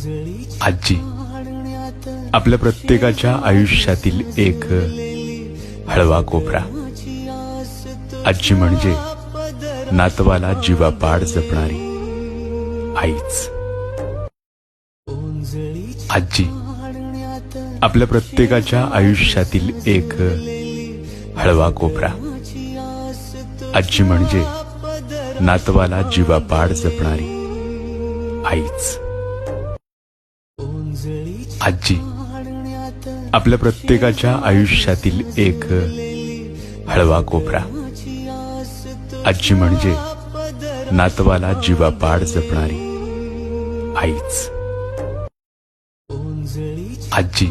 आजी आपल्या प्रत्येकाच्या आयुष्यातील एक हळवा कोपरा. आजी म्हणजे नातवाला जीवापाड जपणारी आईच. आजी आपल्या प्रत्येकाच्या आयुष्यातील एक हळवा कोपरा. आजी म्हणजे नातवाला जीवापाड जपणारी आईच. आजी आपल्या प्रत्येकाच्या आयुष्यातील एक हळवा कोपरा. आजी म्हणजे नातवाला जीवापाड जपणारी आईच. आजी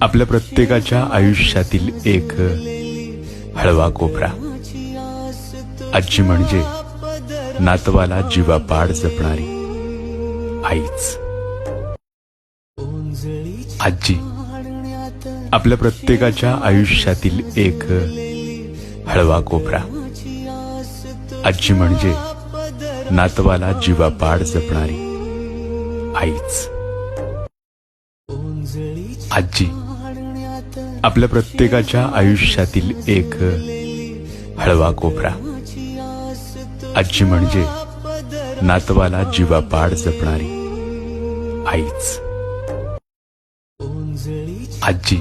आपल्या प्रत्येकाच्या आयुष्यातील एक हळवा कोपरा. आजी म्हणजे नातवाला जीवापाड जपणारी आईच. आजी आपल्या प्रत्येकाच्या आयुष्यातील एक हळवा कोपरा. आजी म्हणजे नातवाला जीवापाड जपणारी आईच. आजी आपल्या प्रत्येकाच्या आयुष्यातील एक हळवा कोपरा. आजी म्हणजे नातवाला जीवापाड जपणारी आईच. आजी